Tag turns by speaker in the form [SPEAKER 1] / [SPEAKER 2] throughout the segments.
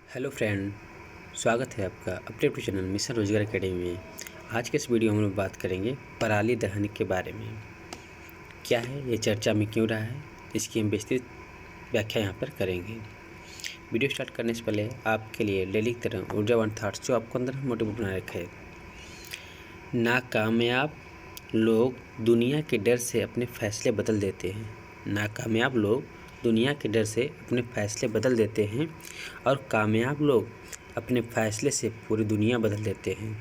[SPEAKER 1] Hello friend, स्वागत है आपका अपने यूट्यूब चैनल मिशन रोजगार अकेडमी में। आज के इस वीडियो में हम लोग बात करेंगे पराली दहन के बारे में। क्या है ये, चर्चा में क्यों रहा है, इसकी हम विस्तृत व्याख्या यहाँ पर करेंगे। वीडियो स्टार्ट करने से पहले आपके लिए डेली की तरह ऊर्जावान थॉट्स जो आपको अंदर मोटिवेट बनाए रखे। नाकामयाब लोग दुनिया के डर से अपने फैसले बदल देते हैं। नाकामयाब लोग दुनिया के डर से अपने फैसले बदल देते हैं और कामयाब लोग अपने फैसले से पूरी दुनिया बदल देते हैं।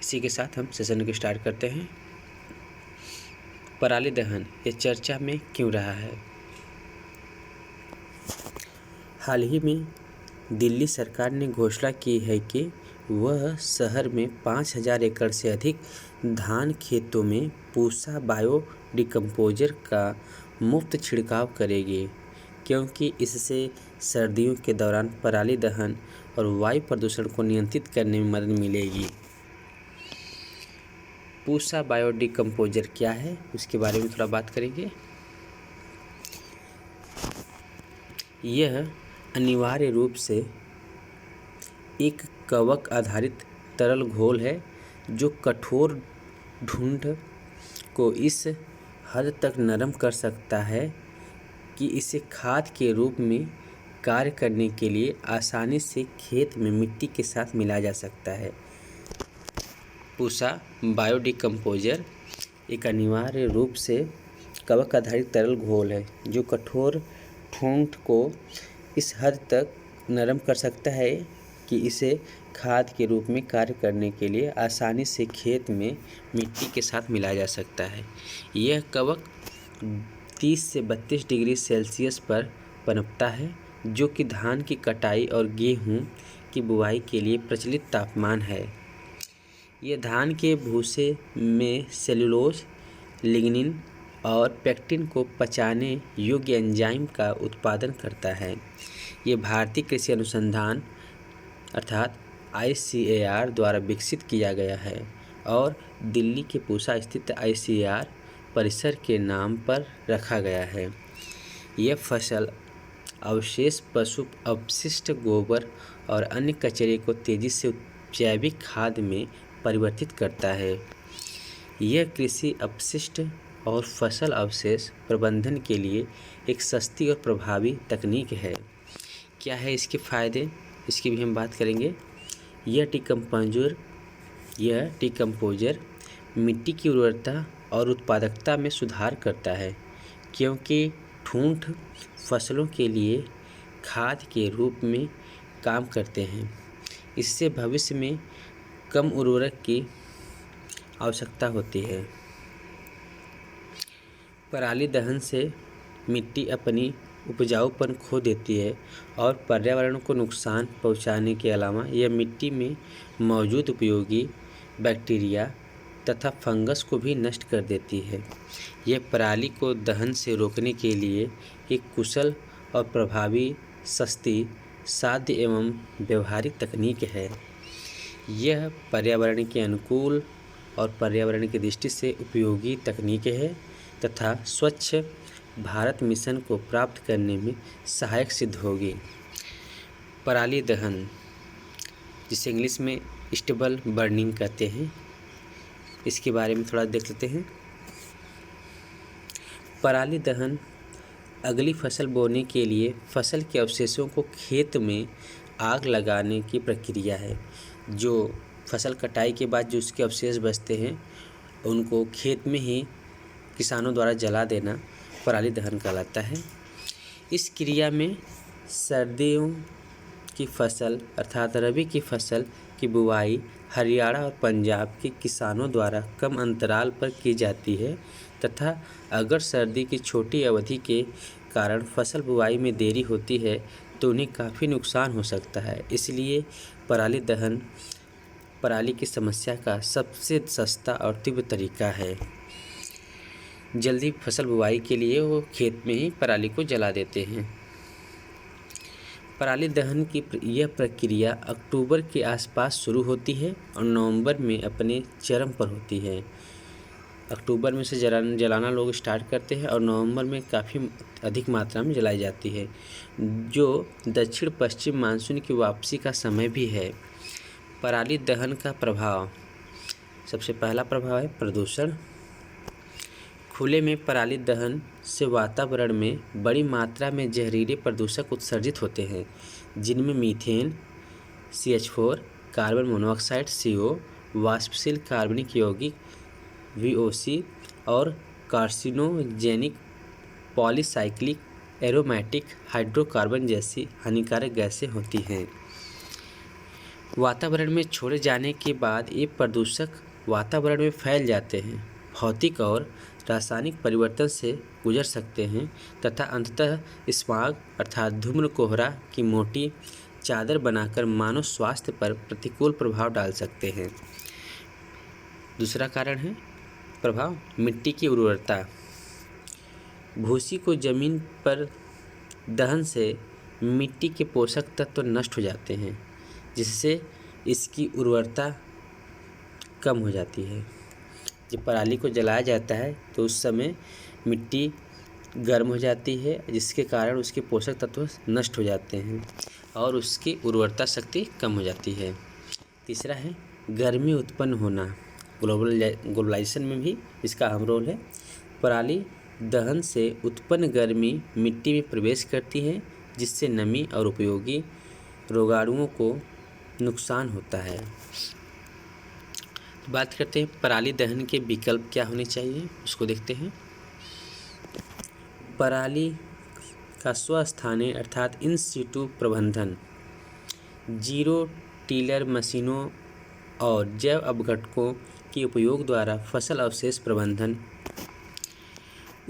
[SPEAKER 1] इसी के साथ हम सेशन को स्टार्ट करते हैं। पराली दहन ये चर्चा में क्यों रहा है। हाल ही में दिल्ली सरकार ने घोषणा की है कि वह शहर में 5000 एकड़ से अधिक धान खेतों में पूसा बायो डिकम्पोजर का मुफ्त छिड़काव करेगी, क्योंकि इससे सर्दियों के दौरान पराली दहन और वायु प्रदूषण को नियंत्रित करने में मदद मिलेगी। पूसा बायो डिकम्पोजर क्या है, उसके बारे में थोड़ा बात करेंगे। यह अनिवार्य रूप से एक कवक आधारित तरल घोल है जो कठोर ढूंढ को इस हद तक नरम कर सकता है कि इसे खाद के रूप में कार्य करने के लिए आसानी से खेत में मिट्टी के साथ मिलाया जा सकता है। पूसा बायोडिकम्पोजर एक अनिवार्य रूप से कवक आधारित तरल घोल है जो कठोर ठूंठ को इस हद तक नरम कर सकता है कि इसे खाद के रूप में कार्य करने के लिए आसानी से खेत में मिट्टी के साथ मिलाया जा सकता है। यह कवक 30 से 32 डिग्री सेल्सियस पर पनपता है, जो कि धान की कटाई और गेहूं की बुवाई के लिए प्रचलित तापमान है। यह धान के भूसे में सेलुलोज, लिग्निन और पेक्टिन को पचाने योग्य एंजाइम का उत्पादन करता है। ये भारतीय कृषि अनुसंधान अर्थात ICAR द्वारा विकसित किया गया है और दिल्ली के पूसा स्थित ICAR परिसर के नाम पर रखा गया है। यह फसल अवशेष, पशु अपशिष्ट, गोबर और अन्य कचरे को तेजी से जैविक खाद में परिवर्तित करता है। यह कृषि अपशिष्ट और फसल अवशेष प्रबंधन के लिए एक सस्ती और प्रभावी तकनीक है। क्या है इसके फ़ायदे, इसकी भी हम बात करेंगे। यह डिकम्पोजर मिट्टी की उर्वरता और उत्पादकता में सुधार करता है, क्योंकि ठूंठ फसलों के लिए खाद के रूप में काम करते हैं। इससे भविष्य में कम उर्वरक की आवश्यकता होती है। पराली दहन से मिट्टी अपनी उपजाऊपन खो देती है और पर्यावरण को नुकसान पहुंचाने के अलावा यह मिट्टी में मौजूद उपयोगी बैक्टीरिया तथा फंगस को भी नष्ट कर देती है। यह पराली को दहन से रोकने के लिए एक कुशल और प्रभावी, सस्ती, साध्य एवं व्यवहारिक तकनीक है। यह पर्यावरण के अनुकूल और पर्यावरण की दृष्टि से उपयोगी तकनीक है तथा स्वच्छ भारत मिशन को प्राप्त करने में सहायक सिद्ध होगी। पराली दहन, जिसे इंग्लिश में स्टेबल बर्निंग कहते हैं, इसके बारे में थोड़ा देख लेते हैं। पराली दहन अगली फसल बोने के लिए फसल के अवशेषों को खेत में आग लगाने की प्रक्रिया है। जो फसल कटाई के बाद जो उसके अवशेष बचते हैं उनको खेत में ही किसानों द्वारा जला देना पराली दहन कहलाता है। इस क्रिया में सर्दियों की फसल अर्थात रबी की फसल की बुवाई हरियाणा और पंजाब के किसानों द्वारा कम अंतराल पर की जाती है तथा अगर सर्दी की छोटी अवधि के कारण फसल बुवाई में देरी होती है तो उन्हें काफ़ी नुकसान हो सकता है। इसलिए पराली दहन पराली की समस्या का सबसे सस्ता और तीव्र तरीका है। जल्दी फसल बुवाई के लिए वो खेत में ही पराली को जला देते हैं। पराली दहन की यह प्रक्रिया अक्टूबर के आसपास शुरू होती है और नवंबर में अपने चरम पर होती है। अक्टूबर में से जलाना लोग स्टार्ट करते हैं और नवंबर में काफ़ी अधिक मात्रा में जलाई जाती है, जो दक्षिण पश्चिम मानसून की वापसी का समय भी है। पराली दहन का प्रभाव। सबसे पहला प्रभाव है प्रदूषण। खुले में पराली दहन से वातावरण में बड़ी मात्रा में जहरीले प्रदूषक उत्सर्जित होते हैं, जिनमें methane, CH4, carbon monoxide CO, वाष्पशील कार्बनिक यौगिक VOC और कार्सिनोजेनिक पॉलीसाइक्लिक एरोमेटिक हाइड्रोकार्बन जैसी हानिकारक गैसें होती हैं। वातावरण में छोड़े जाने के बाद ये प्रदूषक वातावरण में फैल जाते हैं, भौतिक और रासायनिक परिवर्तन से गुजर सकते हैं तथा अंततः स्मॉग अर्थात धूम्र कोहरा की मोटी चादर बनाकर मानव स्वास्थ्य पर प्रतिकूल प्रभाव डाल सकते हैं। दूसरा कारण है प्रभाव मिट्टी की उर्वरता। भूसी को जमीन पर दहन से मिट्टी के पोषक तत्व नष्ट हो जाते हैं, जिससे इसकी उर्वरता कम हो जाती है। जब पराली को जलाया जाता है तो उस समय मिट्टी गर्म हो जाती है, जिसके कारण उसके पोषक तत्व नष्ट हो जाते हैं और उसकी उर्वरता शक्ति कम हो जाती है। तीसरा है गर्मी उत्पन्न होना। ग्लोबलाइजेशन में भी इसका अहम रोल है। पराली दहन से उत्पन्न गर्मी मिट्टी में प्रवेश करती है, जिससे नमी और उपयोगी रोगाणुओं को नुकसान होता है। तो बात करते हैं पराली दहन के विकल्प क्या होने चाहिए, उसको देखते हैं। पराली का स्वस्थानीय अर्थात इन सीटू प्रबंधन, जीरो टिलर मशीनों और जैव अपघटकों के उपयोग द्वारा फसल अवशेष प्रबंधन।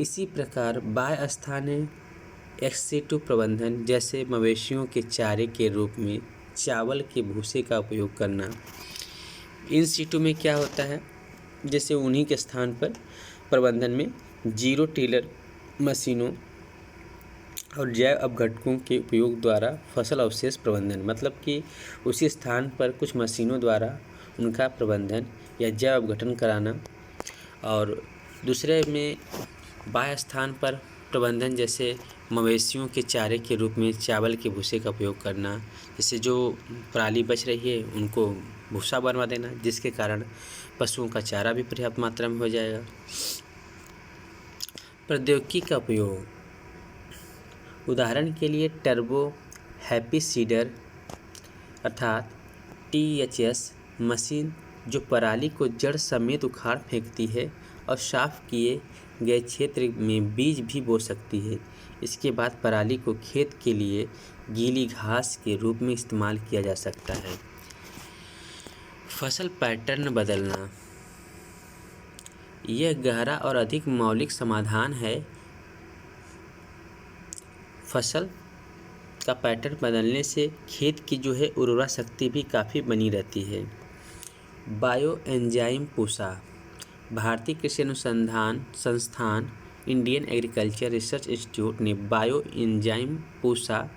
[SPEAKER 1] इसी प्रकार बाह्य स्थानीय एक्स-सीटू प्रबंधन, जैसे मवेशियों के चारे के रूप में चावल के भूसे का उपयोग करना। इन सीटू में क्या होता है, जैसे उन्हीं के स्थान पर प्रबंधन में जीरो टिलर मशीनों और जैव अपघटकों के उपयोग द्वारा फसल अवशेष प्रबंधन, मतलब कि उसी स्थान पर कुछ मशीनों द्वारा उनका प्रबंधन या जैव अपघटन कराना। और दूसरे में बाह्य स्थान पर प्रबंधन, जैसे मवेशियों के चारे के रूप में चावल के भूसे का उपयोग करना, जैसे जो पराली बच रही है उनको भूसा बनवा देना, जिसके कारण पशुओं का चारा भी पर्याप्त मात्रा में हो जाएगा। प्रौद्योगिकी का उपयोग, उदाहरण के लिए टर्बो हैप्पी सीडर अर्थात THS मशीन, जो पराली को जड़ समेत उखाड़ फेंकती है और साफ किए गए क्षेत्र में बीज भी बो सकती है। इसके बाद पराली को खेत के लिए गीली घास के रूप में इस्तेमाल किया जा सकता है। फसल पैटर्न बदलना, यह गहरा और अधिक मौलिक समाधान है। फसल का पैटर्न बदलने से खेत की जो है उर्वरा शक्ति भी काफ़ी बनी रहती है। बायो एंजाइम पूसा, भारतीय कृषि अनुसंधान संस्थान इंडियन एग्रीकल्चर रिसर्च इंस्टीट्यूट ने बायो एंजाइम पूसा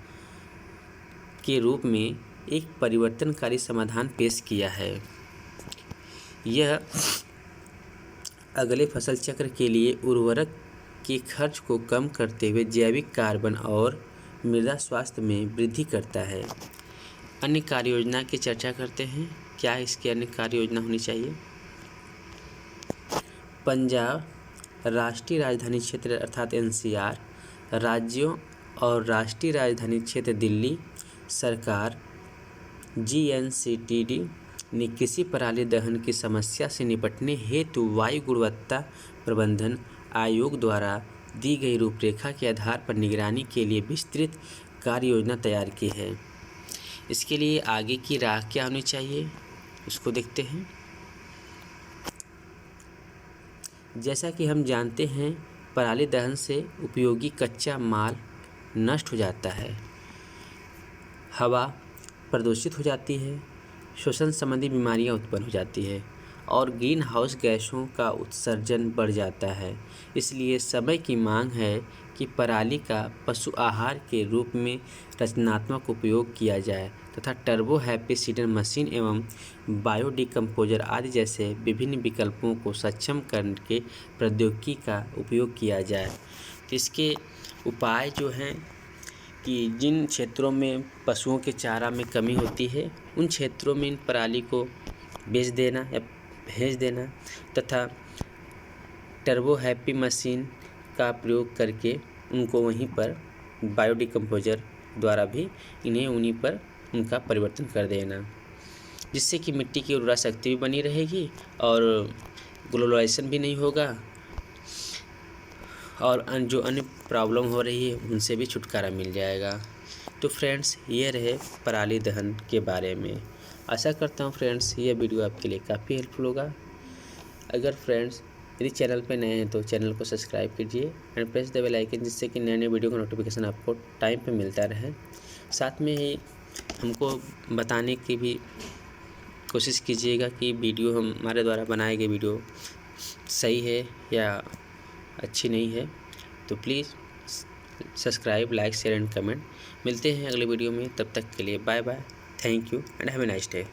[SPEAKER 1] के रूप में एक परिवर्तनकारी समाधान पेश किया है। यह अगले फसल चक्र के लिए उर्वरक के खर्च को कम करते हुए जैविक कार्बन और मृदा स्वास्थ्य में वृद्धि करता है। अन्य कार्य योजना की चर्चा करते हैं। क्या इसकी अन्य कार्य योजना होनी चाहिए? पंजाब राष्ट्रीय राजधानी क्षेत्र अर्थात NCR, राज्यों और राष्ट्रीय राजधानी क्षेत्र दिल्ली सरकार GNCTD ने कृषि पराली दहन की समस्या से निपटने हेतु वायु गुणवत्ता प्रबंधन आयोग द्वारा दी गई रूपरेखा के आधार पर निगरानी के लिए विस्तृत कार्य योजना तैयार की है। इसके लिए आगे की राह क्या होनी चाहिए, उसको देखते हैं। जैसा कि हम जानते हैं, पराली दहन से उपयोगी कच्चा माल नष्ट हो जाता है, हवा प्रदूषित हो जाती है, श्वसन संबंधी बीमारियां उत्पन्न हो जाती है और ग्रीन हाउस गैसों का उत्सर्जन बढ़ जाता है। इसलिए समय की मांग है कि पराली का पशु आहार के रूप में रचनात्मक उपयोग किया जाए तथा टर्बो हैप्पी सीडर मशीन एवं बायोडिकम्पोजर आदि जैसे विभिन्न विकल्पों को सक्षम करके प्रौद्योगिकी का उपयोग किया जाए। तो इसके उपाय जो हैं कि जिन क्षेत्रों में पशुओं के चारा में कमी होती है उन क्षेत्रों में इन पराली को बेच देना या भेज देना तथा टर्बो हैप्पी मशीन का प्रयोग करके उनको वहीं पर बायोडिकम्पोजर द्वारा भी इन्हें उन्हीं पर उनका परिवर्तन कर देना, जिससे कि मिट्टी की उर्वरा शक्ति भी बनी रहेगी और ग्लोबलाइजेशन भी नहीं होगा और जो अन्य प्रॉब्लम हो रही है उनसे भी छुटकारा मिल जाएगा। तो फ्रेंड्स, ये रहे पराली दहन के बारे में। आशा करता हूँ फ्रेंड्स ये वीडियो आपके लिए काफ़ी हेल्पफुल होगा। अगर फ्रेंड्स यदि चैनल पे नए हैं तो चैनल को सब्सक्राइब कीजिए and press the bell icon, जिससे कि नए नए वीडियो का नोटिफिकेशन आपको टाइम पे मिलता रहे। साथ में ही हमको बताने की भी कोशिश कीजिएगा कि वीडियो हमारे द्वारा बनाए गए वीडियो सही है या अच्छी नहीं है। तो please subscribe, like, share and comment. मिलते हैं अगले वीडियो में, तब तक के लिए bye bye, thank you and have a nice day.